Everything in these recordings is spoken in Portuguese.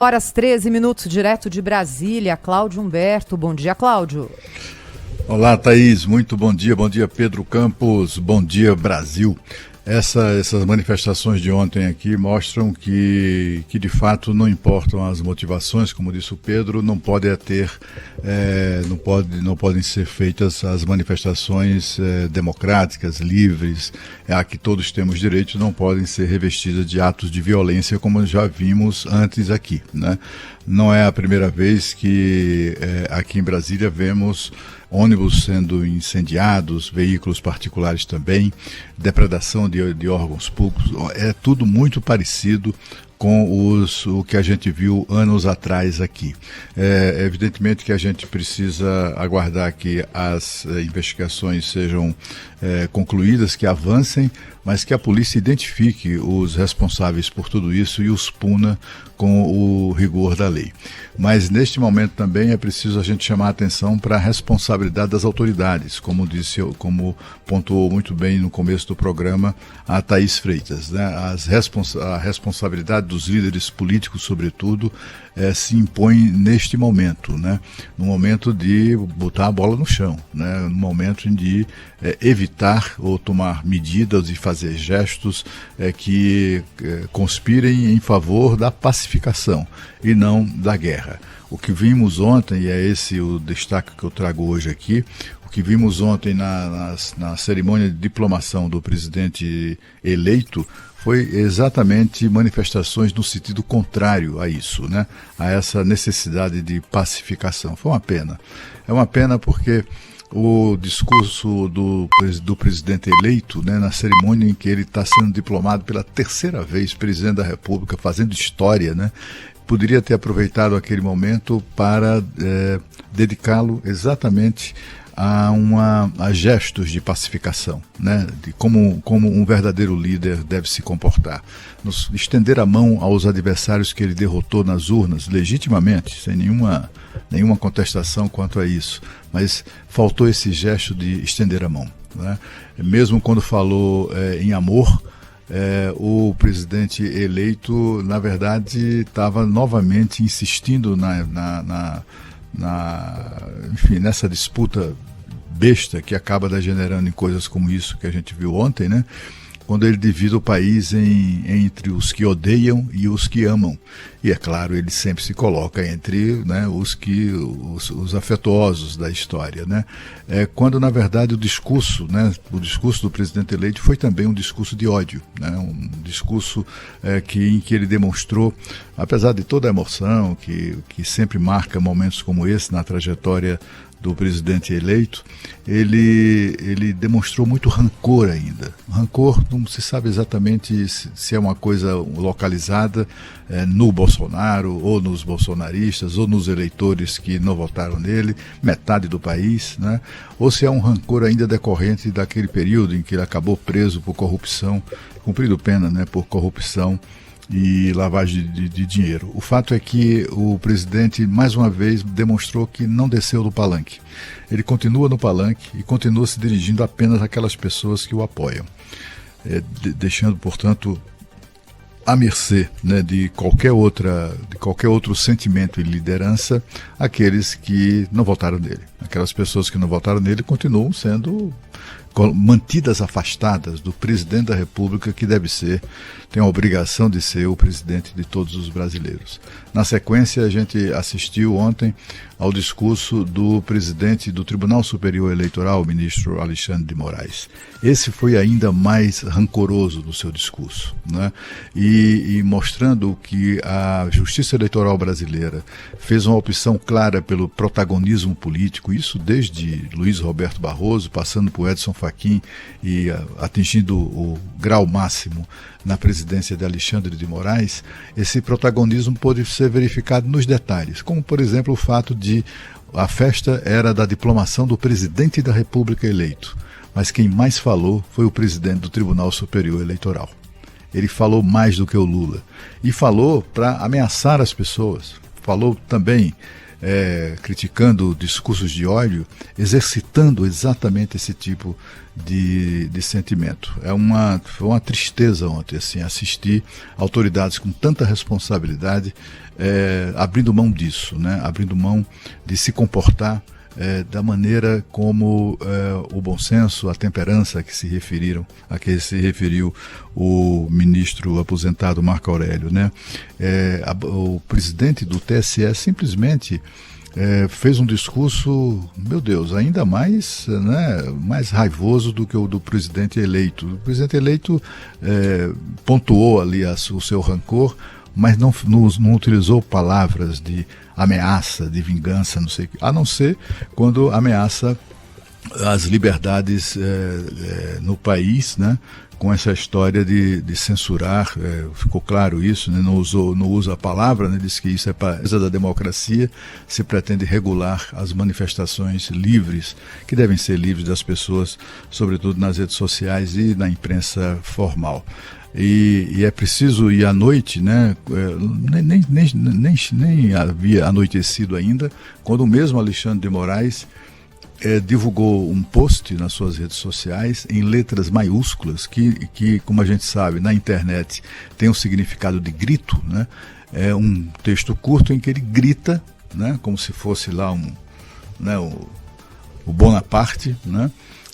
Horas 13 minutos, direto de Brasília, Cláudio Humberto. Bom dia, Cláudio. Olá, Thaís. Muito bom dia. Bom dia, Pedro Campos. Bom dia, Brasil. Essas manifestações de ontem aqui mostram que de fato não importam as motivações, como disse o Pedro, não podem ser feitas as manifestações democráticas, livres, a que todos temos direito, não podem ser revestidas de atos de violência como já vimos antes aqui, né? Não é a primeira vez que aqui em Brasília vemos ônibus sendo incendiados, veículos particulares também, depredação de órgãos públicos, é tudo muito parecido com o que a gente viu anos atrás aqui. Evidentemente que a gente precisa aguardar que as investigações sejam concluídas, que avancem, mas que a polícia identifique os responsáveis por tudo isso e os puna com o rigor da lei. Mas neste momento também é preciso a gente chamar a atenção para a responsabilidade das autoridades, como pontuou muito bem no começo do programa a Thaís Freitas, né? A responsabilidade dos líderes políticos, sobretudo, se impõe neste momento, né? No momento de botar a bola no chão, né? No momento de evitar ou tomar medidas e fazer gestos que conspirem em favor da pacificação e não da guerra. O que vimos ontem, e é esse o destaque que eu trago hoje aqui, o que vimos ontem na cerimônia de diplomação do presidente eleito foi exatamente manifestações no sentido contrário a isso, né? A essa necessidade de pacificação. Foi uma pena. É uma pena porque o discurso do presidente eleito, né, na cerimônia em que ele está sendo diplomado pela terceira vez, presidente da República, fazendo história, né, poderia ter aproveitado aquele momento para dedicá-lo exatamente a gestos de pacificação, né, de como um verdadeiro líder deve se comportar. Estender a mão aos adversários que ele derrotou nas urnas, legitimamente, sem nenhuma contestação quanto a isso, mas faltou esse gesto de estender a mão, né? Mesmo quando falou em amor, o presidente eleito, na verdade, estava novamente insistindo enfim, nessa disputa besta que acaba degenerando em coisas como isso que a gente viu ontem, né? Quando ele divide o país entre os que odeiam e os que amam. E é claro, ele sempre se coloca entre, né, os afetuosos da história, né? Quando, na verdade, o discurso do presidente eleito foi também um discurso de ódio, né? Um discurso em que ele demonstrou, apesar de toda a emoção que sempre marca momentos como esse na trajetória do presidente eleito, ele demonstrou muito rancor ainda. Rancor, não se sabe exatamente se é uma coisa localizada no Bolsonaro, ou nos bolsonaristas, ou nos eleitores que não votaram nele, metade do país, né? Ou se é um rancor ainda decorrente daquele período em que ele acabou preso por corrupção, cumprido pena, né, por corrupção e lavagem de dinheiro. O fato é que o presidente, mais uma vez, demonstrou que não desceu do palanque. Ele continua no palanque e continua se dirigindo apenas àquelas pessoas que o apoiam, deixando, portanto, à mercê, né, de qualquer outro sentimento e liderança aqueles que não votaram nele. Aquelas pessoas que não votaram nele continuam sendo mantidas afastadas do presidente da República, que tem a obrigação de ser o presidente de todos os brasileiros. Na sequência, a gente assistiu ontem ao discurso do presidente do Tribunal Superior Eleitoral, o ministro Alexandre de Moraes. Esse foi ainda mais rancoroso no seu discurso, né? E mostrando que a Justiça Eleitoral brasileira fez uma opção clara pelo protagonismo político, isso desde Luiz Roberto Barroso, passando por Edson Fachin e atingindo o grau máximo na presidência de Alexandre de Moraes. Esse protagonismo pôde ser verificado nos detalhes, como, por exemplo, o fato de a festa era da diplomação do presidente da República eleito, mas quem mais falou foi o presidente do Tribunal Superior Eleitoral. Ele falou mais do que o Lula, e falou para ameaçar as pessoas, falou também criticando discursos de ódio, exercitando exatamente esse tipo de sentimento. Foi uma tristeza ontem assim, assistir autoridades com tanta responsabilidade abrindo mão disso, né? Abrindo mão de se comportar da maneira como o bom senso, a temperança a que se referiu o ministro aposentado Marco Aurélio, né? O presidente do TSE simplesmente fez um discurso, meu Deus, ainda mais, né, mais raivoso do que o do presidente eleito. O presidente eleito pontuou ali o seu rancor, mas não utilizou palavras de ameaça, de vingança, não sei o que, a não ser quando ameaça as liberdades no país, né? Com essa história de censurar, ficou claro isso, né? Não usa a palavra, né? Diz que isso é para da democracia, se pretende regular as manifestações livres, que devem ser livres das pessoas, sobretudo nas redes sociais e na imprensa formal. E é preciso ir à noite, né? Nem havia anoitecido ainda, quando o mesmo Alexandre de Moraes divulgou um post nas suas redes sociais em letras maiúsculas que, como a gente sabe, na internet tem um significado de grito, né? É um texto curto em que ele grita, né? Como se fosse lá o Bonaparte, né?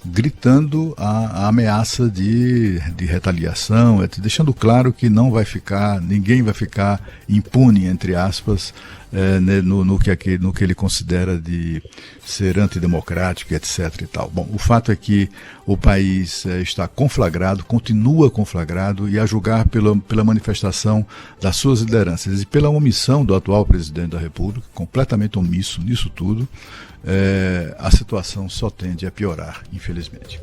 Gritando a ameaça de retaliação, deixando claro que ninguém vai ficar impune, entre aspas, no que ele considera de ser antidemocrático, etc. e tal. Bom, o fato é que o país está conflagrado, continua conflagrado, e a julgar pela manifestação das suas lideranças e pela omissão do atual presidente da República, completamente omisso nisso tudo, a situação só tende a piorar, infelizmente.